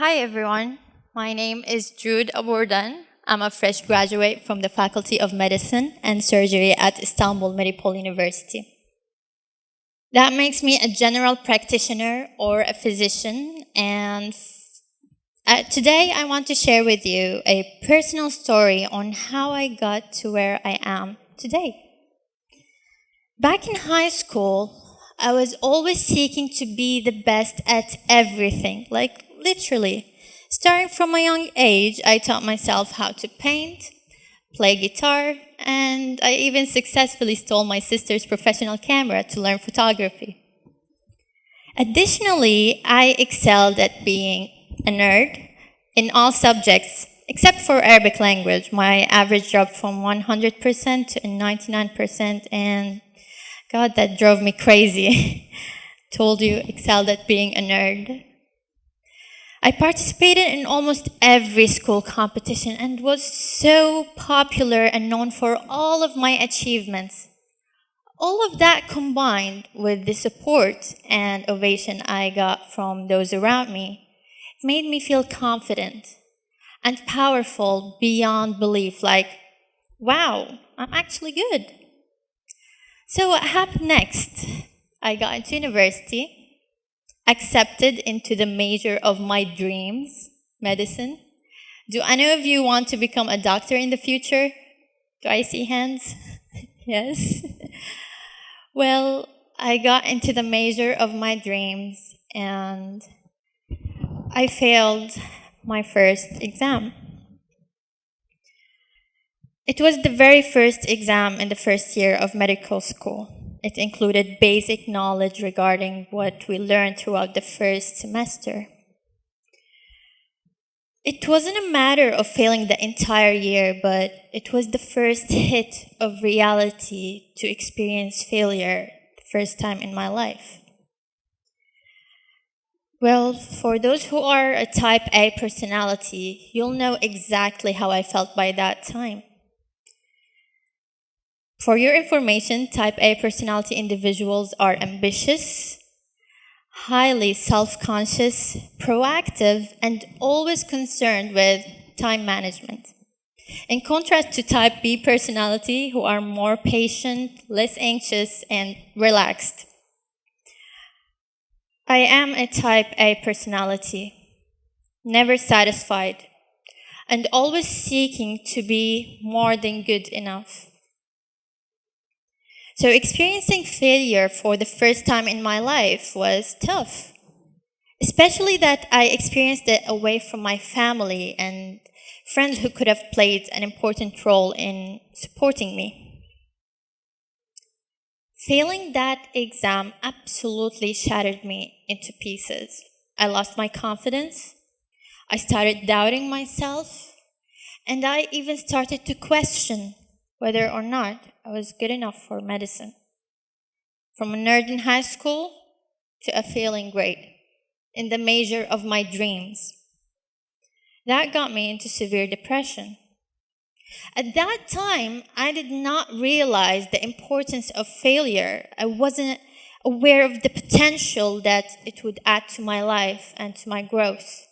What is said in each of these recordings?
Hi everyone, my name is Jude Abordan. I'm a fresh graduate from the Faculty of Medicine and Surgery at Istanbul Medipol University. That makes me a general practitioner or a physician, and today I want to share with you a personal story on how I got to where I am today. Back in high school, I was always seeking to be the best at everything, like literally. Starting from a young age, I taught myself how to paint, play guitar, and I even successfully stole my sister's professional camera to learn photography. Additionally, I excelled at being a nerd in all subjects except for Arabic language. My average dropped from 100% to 99%, and God, that drove me crazy. Told you, excelled at being a nerd. I participated in almost every school competition and was so popular and known for all of my achievements. All of that combined with the support and ovation I got from those around me, it made me feel confident and powerful beyond belief, like, wow, I'm actually good. So what happened next? I got into university, accepted into the major of my dreams, medicine. Do any of you want to become a doctor in the future? Do I see hands? Yes. Well, I got into the major of my dreams and I failed my first exam. It was the very first exam in the first year of medical school. It included basic knowledge regarding what we learned throughout the first semester. It wasn't a matter of failing the entire year, but it was the first hit of reality to experience failure the first time in my life. Well, for those who are a type A personality, you'll know exactly how I felt by that time. For your information, type A personality individuals are ambitious, highly self-conscious, proactive, and always concerned with time management. In contrast to type B personality, who are more patient, less anxious, and relaxed. I am a type A personality, never satisfied, and always seeking to be more than good enough. So experiencing failure for the first time in my life was tough, especially that I experienced it away from my family and friends who could have played an important role in supporting me. Failing that exam absolutely shattered me into pieces. I lost my confidence, I started doubting myself, and I even started to question whether or not I was good enough for medicine. From a nerd in high school to a failing grade in the major of my dreams. That got me into severe depression. At that time, I did not realize the importance of failure. I wasn't aware of the potential that it would add to my life and to my growth.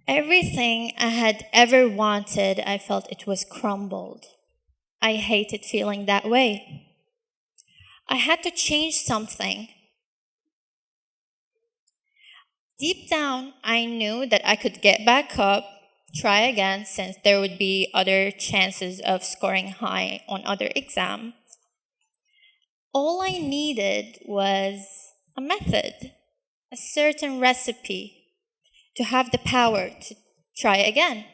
Everything I had ever wanted, I felt it was crumbled. I hated feeling that way. I had to change something. Deep down, I knew that I could get back up, try again, since there would be other chances of scoring high on other exams. All I needed was a method, a certain recipe, to have the power to try again.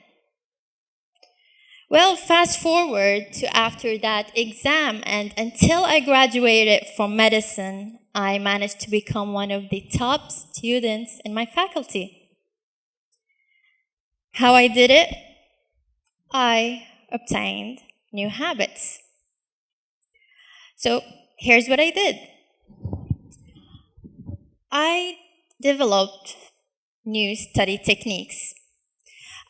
Well, fast forward to after that exam, and until I graduated from medicine, I managed to become one of the top students in my faculty. How I did it? I obtained new habits. So here's what I did. I developed new study techniques.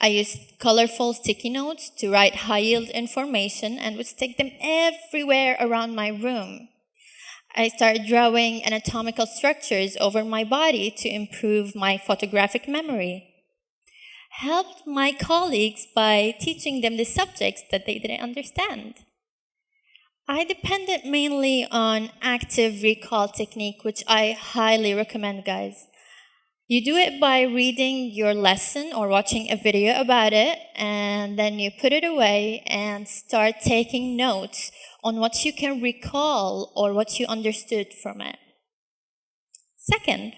I used colorful sticky notes to write high-yield information and would stick them everywhere around my room. I started drawing anatomical structures over my body to improve my photographic memory. Helped my colleagues by teaching them the subjects that they didn't understand. I depended mainly on active recall technique, which I highly recommend, guys. You do it by reading your lesson or watching a video about it, and then you put it away and start taking notes on what you can recall or what you understood from it. Second,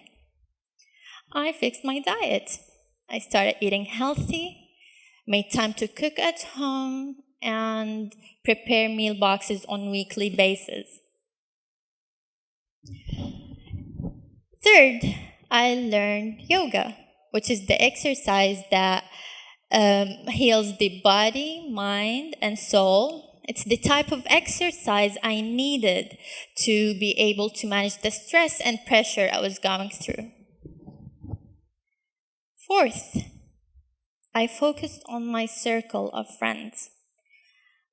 I fixed my diet. I started eating healthy, made time to cook at home, and prepare meal boxes on weekly basis. Third, I learned yoga, which is the exercise that heals the body, mind, and soul. It's the type of exercise I needed to be able to manage the stress and pressure I was going through. Fourth, I focused on my circle of friends.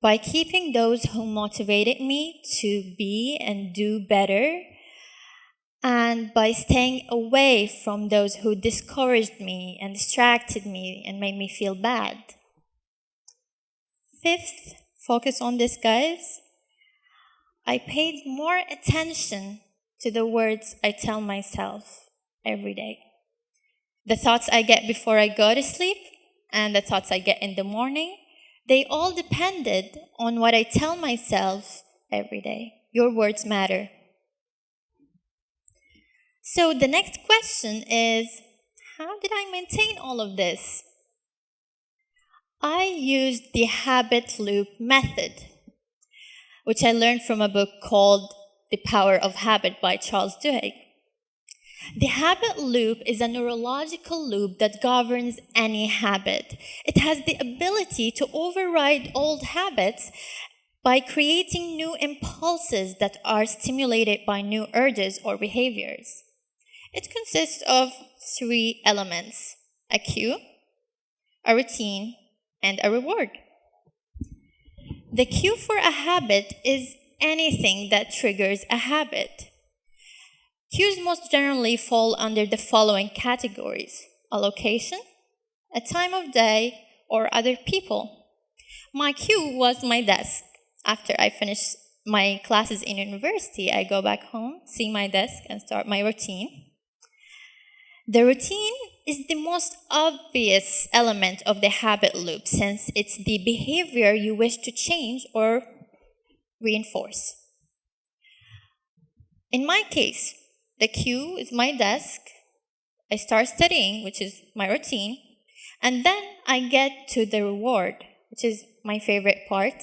By keeping those who motivated me to be and do better, and by staying away from those who discouraged me and distracted me and made me feel bad. Fifth, focus on this, guys. I paid more attention to the words I tell myself every day. The thoughts I get before I go to sleep and the thoughts I get in the morning, they all depended on what I tell myself every day. Your words matter. So the next question is, how did I maintain all of this? I used the habit loop method, which I learned from a book called The Power of Habit by Charles Duhigg. The habit loop is a neurological loop that governs any habit. It has the ability to override old habits by creating new impulses that are stimulated by new urges or behaviors. It consists of 3 elements: a cue, a routine, and a reward. The cue for a habit is anything that triggers a habit. Cues most generally fall under the following categories: a location, a time of day, or other people. My cue was my desk. After I finish my classes in university, I go back home, see my desk, and start my routine. The routine is the most obvious element of the habit loop, since it's the behavior you wish to change or reinforce. In my case, the cue is my desk. I start studying, which is my routine, and then I get to the reward, which is my favorite part.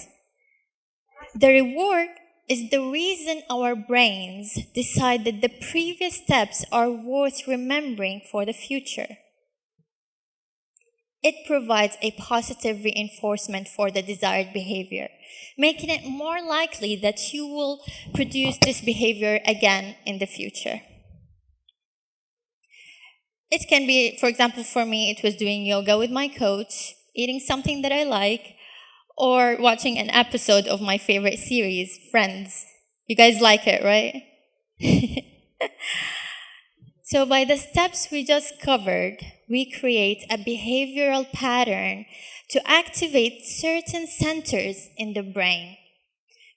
The reward is the reason our brains decide that the previous steps are worth remembering for the future. It provides a positive reinforcement for the desired behavior, making it more likely that you will produce this behavior again in the future. It can be, for example, for me, it was doing yoga with my coach, eating something that I like, or watching an episode of my favorite series, Friends. You guys like it, right? So by the steps we just covered, we create a behavioral pattern to activate certain centers in the brain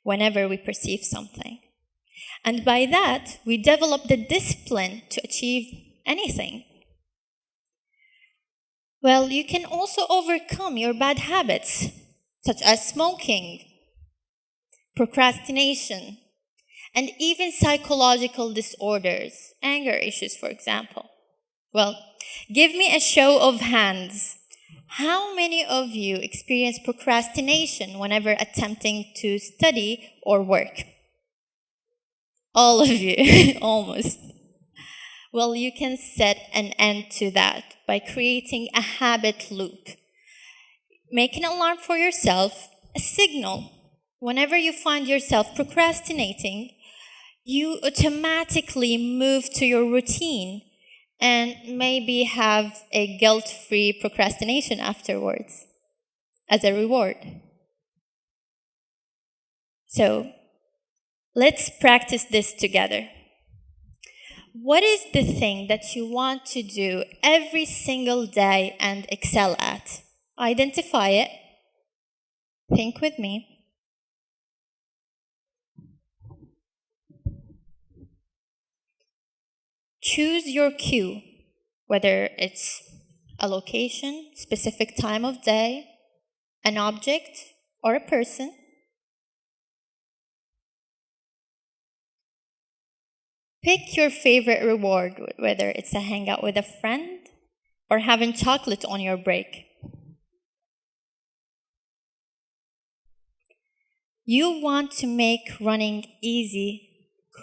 whenever we perceive something. And by that, we develop the discipline to achieve anything. Well, you can also overcome your bad habits, such as smoking, procrastination, and even psychological disorders, anger issues, for example. Well, give me a show of hands. How many of you experience procrastination whenever attempting to study or work? All of you, almost. Well, you can set an end to that by creating a habit loop. Make an alarm for yourself, a signal. Whenever you find yourself procrastinating, you automatically move to your routine and maybe have a guilt-free procrastination afterwards as a reward. So, Let's practice this together. What is the thing that you want to do every single day and excel at? Identify it. Think with me. Choose your cue, whether it's a location, specific time of day, an object, or a person. Pick your favorite reward, whether it's a hangout with a friend or having chocolate on your break. You want to make running easy.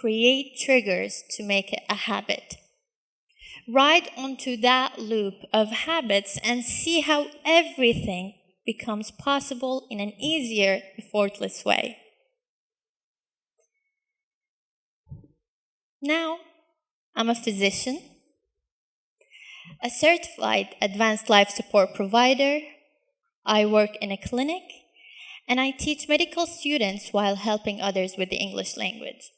Create triggers to make it a habit. Ride onto that loop of habits and see how everything becomes possible in an easier, effortless way. Now, I'm a physician, a certified advanced life support provider. I work in a clinic, and I teach medical students while helping others with the English language.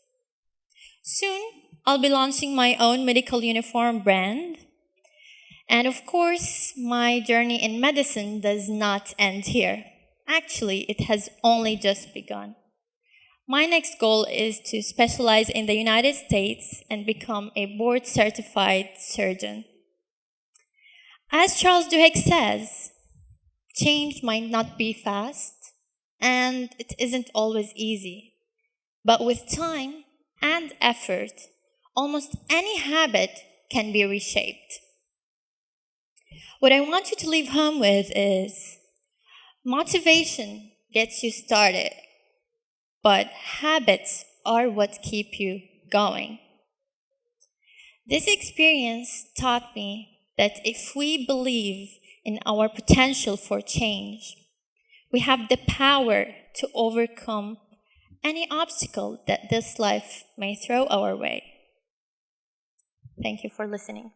Soon, I'll be launching my own medical uniform brand. And of course, my journey in medicine does not end here. Actually, it has only just begun. My next goal is to specialize in the United States and become a board-certified surgeon. As Charles Duhigg says, change might not be fast, and it isn't always easy. But with time and effort, almost any habit can be reshaped. What I want you to leave home with is motivation gets you started, but habits are what keep you going. This experience taught me that if we believe in our potential for change, we have the power to overcome any obstacle that this life may throw our way. Thank you for listening.